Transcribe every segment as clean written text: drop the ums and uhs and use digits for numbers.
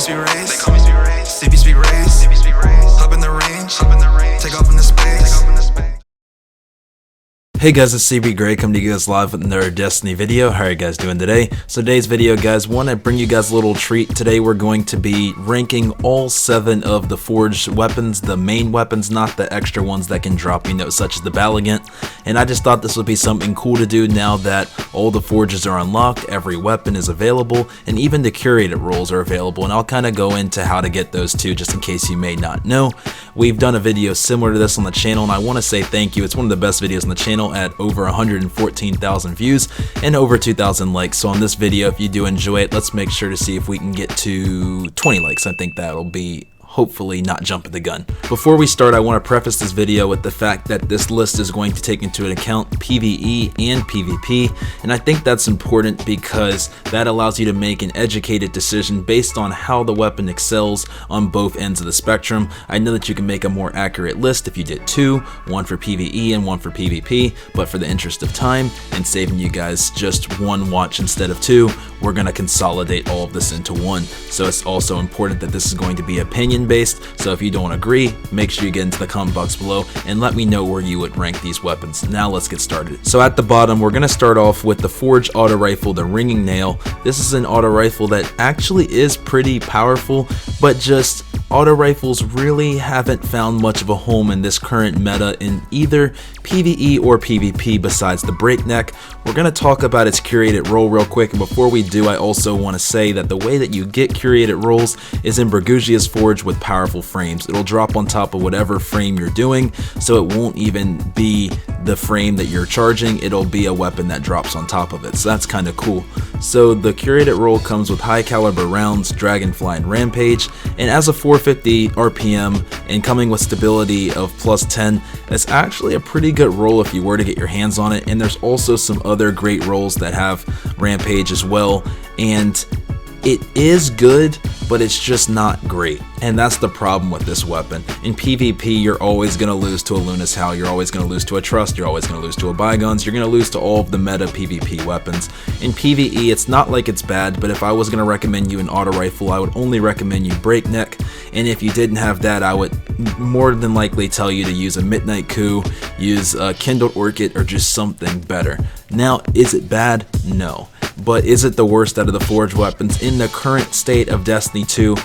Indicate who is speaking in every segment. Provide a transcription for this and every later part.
Speaker 1: Hop in the range, take off in the space.
Speaker 2: Hey guys, it's cbgray coming to you guys live with another Destiny video. How are you guys doing today? So today's video, guys, want to bring you guys a little treat. Today we're going to be ranking all 7 of the forged weapons, the main weapons, not the extra ones that can drop, you know, such as the Baligant. And I just thought this would be something cool to do now that all the forges are unlocked, every weapon is available, and even the curated rolls are available. And I'll kind of go into how to get those too, just in case you may not know. We've done a video similar to this on the channel, and I want to say thank you. It's one of the best videos on the channel at over 114,000 views and over 2,000 likes. So on this video, if you do enjoy it, let's make sure to see if we can get to 20 likes. I think that'll be hopefully not jumping the gun. Before we start, I want to preface this video with the fact that this list is going to take into account PvE and PvP, and I think that's important because that allows you to make an educated decision based on how the weapon excels on both ends of the spectrum. I know that you can make a more accurate list if you did 2, one for PvE and one for PvP, but for the interest of time and saving you guys just one watch instead of 2, we're going to consolidate all of this into one. So it's also important that this is going to be opinion based, so if you don't agree, make sure you get into the comment box below and let me know where you would rank these weapons. Now let's get started. So at the bottom, we're going to start off with the Forged Auto Rifle, the Ringing Nail. This is an auto rifle that actually is pretty powerful, but just auto rifles really haven't found much of a home in this current meta in either PvE or PvP besides the Breakneck. We're going to talk about its curated roll real quick, and before we do, I also want to say that the way that you get curated rolls is in Bergusia's Forge with powerful frames. It'll drop on top of whatever frame you're doing, so it won't even be the frame that you're charging, it'll be a weapon that drops on top of it, so that's kind of cool. So the curated roll comes with high caliber rounds, Dragonfly and Rampage, and as a 450 RPM and coming with stability of plus 10, it's actually a pretty good roll if you were to get your hands on it. And there's also some other great rolls that have Rampage as well, and it is good, but it's just not great, and that's the problem with this weapon. In PvP, you're always going to lose to a Luna's Howl, you're always going to lose to a Trust, you're always going to lose to a Bygones, you're going to lose to all of the meta PvP weapons. In PvE, it's not like it's bad, but if I was going to recommend you an auto rifle, I would only recommend you Breakneck, and if you didn't have that, I would more than likely tell you to use a Midnight Coup, use a Kindled Orchid, or just something better. Now, is it bad? No. But is it the worst out of the forged weapons in the current state of Destiny 2?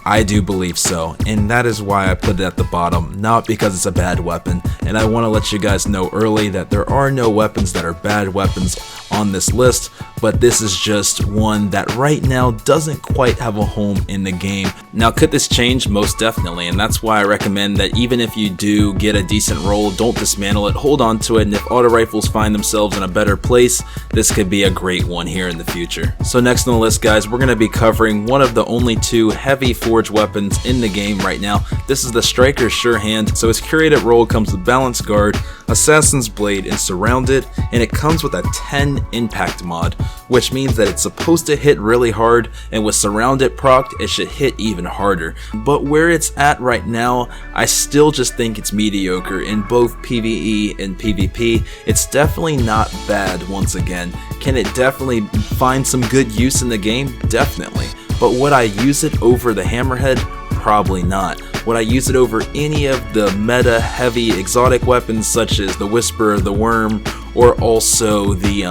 Speaker 2: I do believe so, and that is why I put it at the bottom, not because it's a bad weapon. And I want to let you guys know early that there are no weapons that are bad weapons on this list, but this is just one that right now doesn't quite have a home in the game. Now, could this change? Most definitely, and that's why I recommend that even if you do get a decent roll, don't dismantle it, hold on to it, and if auto rifles find themselves in a better place, this could be a great one here in the future. So next on the list, guys, we're going to be covering one of the only 2 heavy forged weapons in the game right now. This is the Stryker Sure Hand. So its curated roll comes with Balance Guard, Assassin's Blade, and Surrounded, and it comes with a 10 impact mod, which means that it's supposed to hit really hard, and with Surrounded procced, it should hit even harder. But where it's at right now, I still just think it's mediocre in both PvE and PvP. It's definitely not bad once again. Can it definitely find some good use in the game? Definitely. But would I use it over the Hammerhead? Probably not. Would I use it over any of the meta heavy exotic weapons such as the Whisper, the Worm, or also the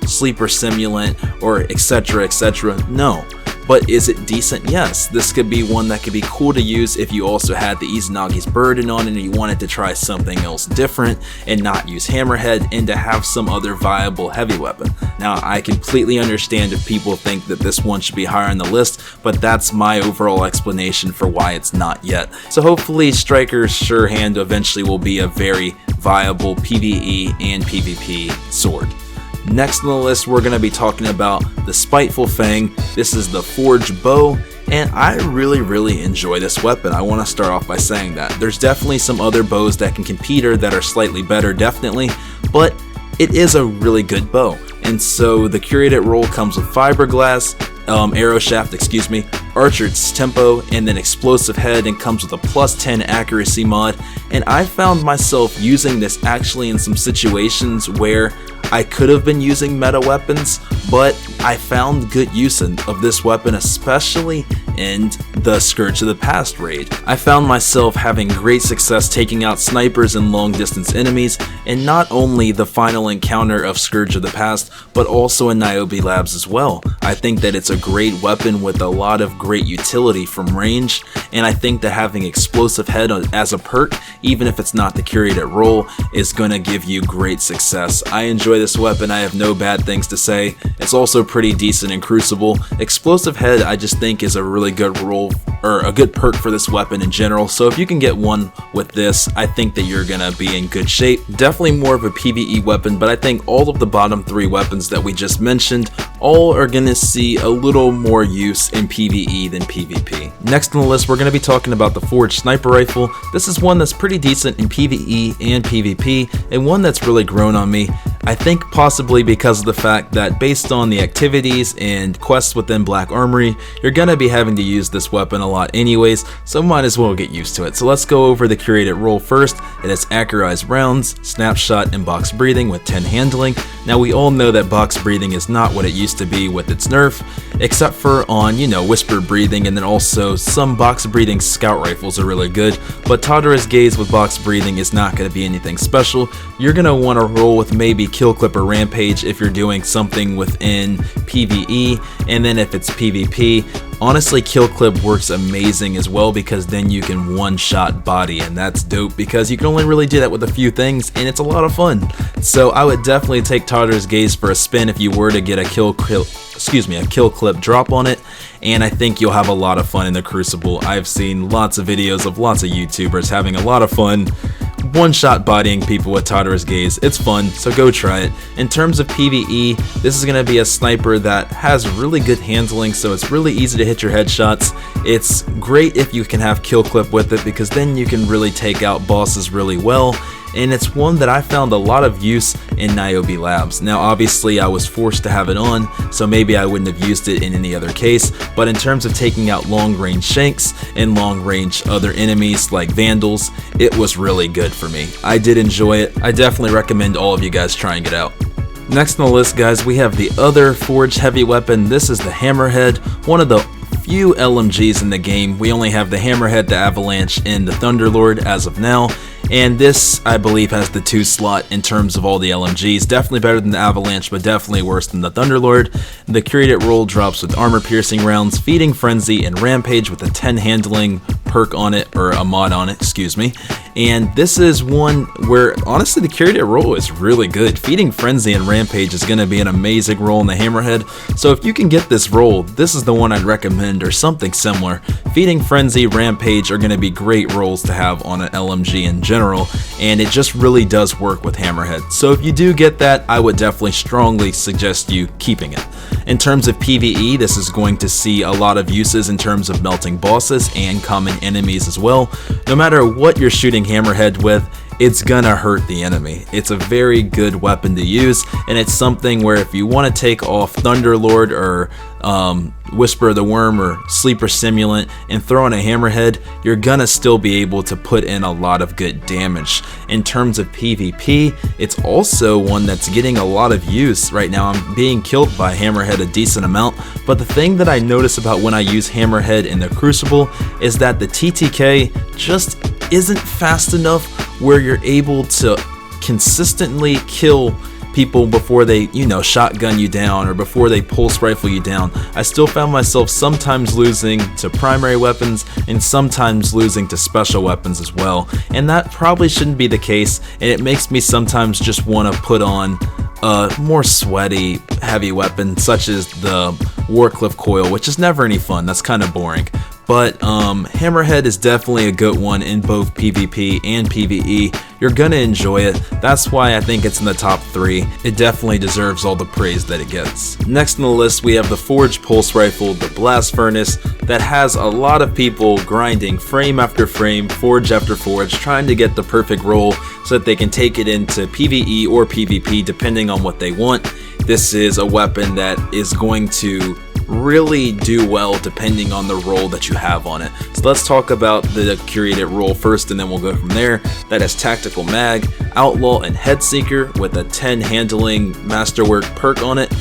Speaker 2: Sleeper Simulant, or etc, etc? No. But is it decent? Yes. This could be one that could be cool to use if you also had the Izanagi's Burden on and you wanted to try something else different and not use Hammerhead and to have some other viable heavy weapon. Now, I completely understand if people think that this one should be higher on the list, but that's my overall explanation for why it's not yet. So hopefully Stryker's Sure Hand eventually will be a very viable PvE and PvP sword. Next on the list, we're going to be talking about the Spiteful Fang. This is the forged bow, and I really enjoy this weapon. I want to start off by saying that. There's definitely some other bows that can compete her that are slightly better, definitely, but it is a really good bow. And so the curated roll comes with Fiberglass, arrow shaft, Archer's Tempo, and then Explosive Head, and comes with a plus 10 accuracy mod. And I found myself using this actually in some situations where I could have been using meta weapons, but I found good use of this weapon, especially in the Scourge of the Past raid. I found myself having great success taking out snipers and long distance enemies, and not only the final encounter of Scourge of the Past, but also in Niobe Labs as well. I think that it's a great weapon with a lot of great utility from range, and I think that having Explosive Head as a perk, even if it's not the curated roll, is going to give you great success. I enjoy this weapon, I have no bad things to say. It's also pretty decent in Crucible. Explosive Head I just think is a really good roll, or a good perk for this weapon in general, so if you can get one with this, I think that you're gonna be in good shape. Definitely more of a PvE weapon, but I think all of the bottom 3 weapons that we just mentioned all are gonna see a little more use in PvE than PvP. Next on the list, we're gonna be talking about the Forged Sniper Rifle. This is one that's pretty decent in PvE and PvP, and one that's really grown on me. I think possibly because of the fact that based on the activities and quests within Black Armory, you're gonna be having to use this weapon a lot anyways, so might as well get used to it. So let's go over the curated roll first. It has accurized rounds, snapshot, and box breathing with 10 handling. Now we all know that box breathing is not what it used to be with its nerf, except for on, whisper breathing, and then also some box breathing scout rifles are really good, but Tatara's Gaze with box breathing is not going to be anything special. You're going to want to roll with maybe Kill Clip or Rampage if you're doing something within PvE, and then if it's PvP, honestly Kill Clip works amazing as well, because then you can one-shot body, and that's dope because you can only really do that with a few things, and it's a lot of fun. So I would definitely take Tatara's Gaze for a spin if you were to get a Kill Clip drop on it, and I think you'll have a lot of fun in the Crucible. I've seen lots of videos of lots of YouTubers having a lot of fun one-shot bodying people with Tatara's Gaze. It's fun, so go try it. In terms of PvE, this is going to be a sniper that has really good handling, so it's really easy to hit your headshots. It's great if you can have Kill Clip with it, because then you can really take out bosses really well, and it's one that I found a lot of use in Niobe Labs. Now obviously I was forced to have it on, so maybe I wouldn't have used it in any other case, but in terms of taking out long range shanks and long range other enemies like Vandals, it was really good for me. I did enjoy it. I definitely recommend all of you guys trying it out. Next on the list, guys, we have the other forged heavy weapon. This is the Hammerhead, one of the few LMGs in the game. We only have the Hammerhead, the Avalanche, and the Thunderlord as of now, and this I believe has the 2 slot in terms of all the LMGs. Definitely better than the Avalanche, but definitely worse than the Thunderlord. The curated roll drops with armor piercing rounds, Feeding Frenzy, and Rampage with a 10 handling perk on it, or a mod on it, excuse me. And this is one where honestly the curated roll is really good. Feeding Frenzy and Rampage is going to be an amazing roll in the Hammerhead, so if you can get this roll, this is the one I'd recommend, or something similar. Feeding Frenzy, Rampage are going to be great rolls to have on an LMG in general, and it just really does work with Hammerhead. So if you do get that, I would definitely strongly suggest you keeping it. In terms of PvE, this is going to see a lot of uses in terms of melting bosses and common enemies as well. No matter what you're shooting Hammerhead with, it's gonna hurt the enemy. It's a very good weapon to use, and it's something where if you want to take off Thunderlord or Whisper of the Worm or Sleeper Simulant and throw in a Hammerhead, you're gonna still be able to put in a lot of good damage. In terms of PvP, it's also one that's getting a lot of use right now. I'm being killed by Hammerhead a decent amount, but the thing that I notice about when I use Hammerhead in the Crucible is that the TTK just isn't fast enough where you're able to consistently kill people before they, shotgun you down or before they pulse rifle you down. I still found myself sometimes losing to primary weapons and sometimes losing to special weapons as well, and that probably shouldn't be the case, and it makes me sometimes just want to put on a more sweaty heavy weapon such as the Warcliffe Coil, which is never any fun. That's kind of boring. But Hammerhead is definitely a good one in both PvP and PvE. You're gonna enjoy it. That's why I think it's in the top 3. It definitely deserves all the praise that it gets. Next on the list, we have the Forged Pulse Rifle, the Blast Furnace, that has a lot of people grinding frame after frame, forge after forge, trying to get the perfect roll so that they can take it into PvE or PvP depending on what they want. This is a weapon that is going to really do well depending on the roll that you have on it. So let's talk about the curated roll first, and then we'll go from there. That has Tactical Mag, Outlaw, and Headseeker with a 10 handling masterwork perk on it.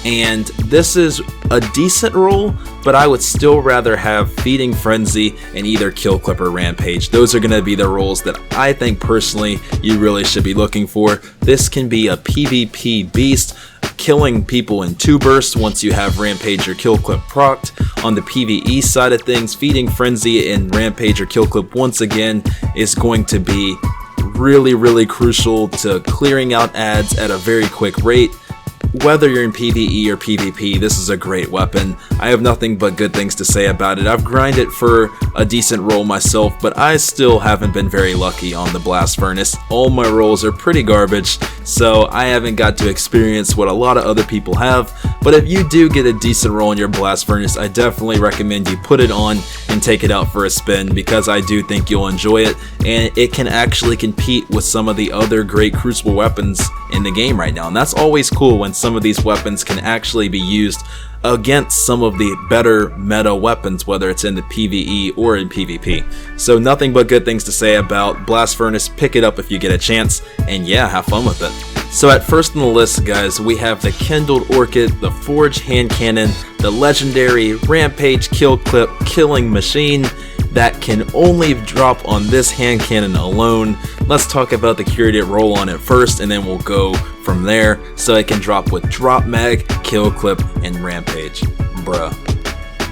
Speaker 2: and this is a decent roll, but I would still rather have Feeding Frenzy and either Kill Clip or Rampage. Those are going to be the rolls that I think personally you really should be looking for. This can be a PvP beast, killing people in 2 bursts once you have Rampage or Kill Clip procced. On the PvE side of things, Feeding Frenzy and Rampage or Kill Clip once again is going to be really crucial to clearing out ads at a very quick rate. Whether you're in PvE or PvP, this is a great weapon. I have nothing but good things to say about it. I've grinded for a decent roll myself, but I still haven't been very lucky on the Blast Furnace. All my rolls are pretty garbage, so I haven't got to experience what a lot of other people have. But if you do get a decent roll in your Blast Furnace, I definitely recommend you put it on and take it out for a spin, because I do think you'll enjoy it, and it can actually compete with some of the other great Crucible weapons in the game right now. And that's always cool when some of these weapons can actually be used against some of the better meta weapons, whether it's in the PvE or in PvP. So nothing but good things to say about Blast Furnace. Pick it up if you get a chance, and yeah, have fun with it. So at first on the list, guys, we have the Kindled Orchid, the Forge Hand Cannon, the legendary Rampage Kill Clip Killing Machine that can only drop on this hand cannon alone. Let's talk about the curated roll on it first, and then we'll go from there. So it can drop with Drop Mag, Kill Clip, and Rampage. Bruh.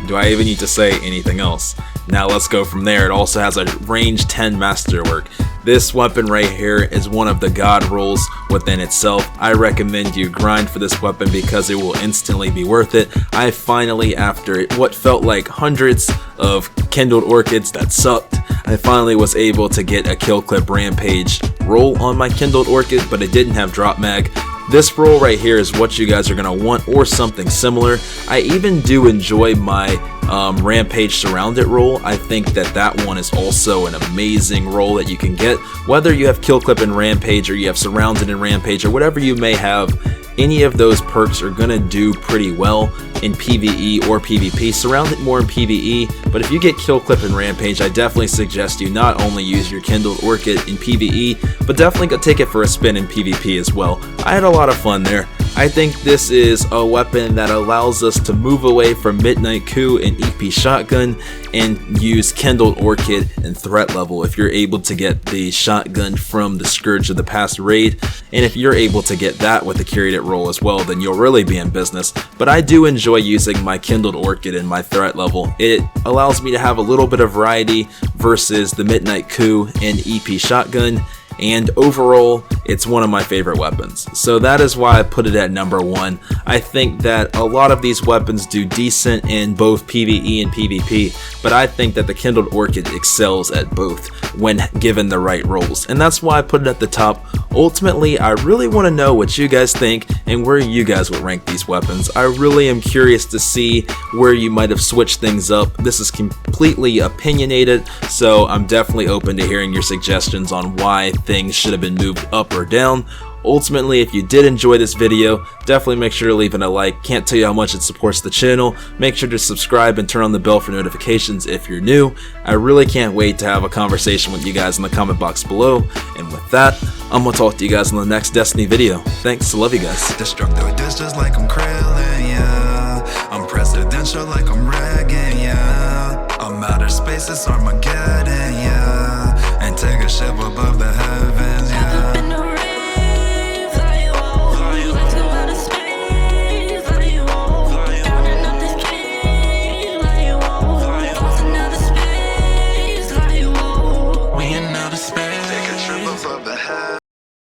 Speaker 2: Do I even need to say anything else? Now let's go from there. It also has a range 10 masterwork. This weapon right here is one of the god rolls within itself. I recommend you grind for this weapon because it will instantly be worth it. I finally, after what felt like hundreds of Kindled Orchids that sucked, I finally was able to get a Kill Clip Rampage roll on my Kindled Orchid, but it didn't have Drop Mag. This roll right here is what you guys are going to want, or something similar. I even do enjoy my Rampage Surrounded roll. I think that one is also an amazing roll that you can get. Whether you have Kill Clip and Rampage, or you have Surrounded and Rampage, or whatever you may have, any of those perks are going to do pretty well in PvE or PvP. Surrounded more in PvE, but if you get Kill Clip and Rampage, I definitely suggest you not only use your Kindled Orchid in PvE, but definitely go take it for a spin in PvP as well. I had a lot of fun there. I think this is a weapon that allows us to move away from Midnight Coup and EP Shotgun and use Kindled Orchid and threat level if you're able to get the shotgun from the Scourge of the Past raid. And if you're able to get that with the curated roll as well, then you'll really be in business. But I do enjoy using my Kindled Orchid in my threat level. It allows me to have a little bit of variety versus the Midnight Coup and EP Shotgun. And overall, it's one of my favorite weapons. So that is why I put it at number 1. I think that a lot of these weapons do decent in both PvE and PvP, but I think that the Kindled Orchid excels at both when given the right rolls, and that's why I put it at the top. Ultimately, I really want to know what you guys think and where you guys would rank these weapons. I really am curious to see where you might have switched things up. This is completely opinionated, so I'm definitely open to hearing your suggestions on why things should have been moved up or down. Ultimately, if you did enjoy this video, definitely make sure to leave it a like. Can't tell you how much it supports the channel. Make sure to subscribe and turn on the bell for notifications if you're new. I really can't wait to have a conversation with you guys in the comment box below. And with that, I'm gonna talk to you guys in the next Destiny video. Thanks, love you guys.
Speaker 1: Destructo dish just like I'm Krillin, yeah. I'm presidential like I'm Reagan, yeah. I'm outer space, it's Armageddon, yeah. And take a ship above the heavens.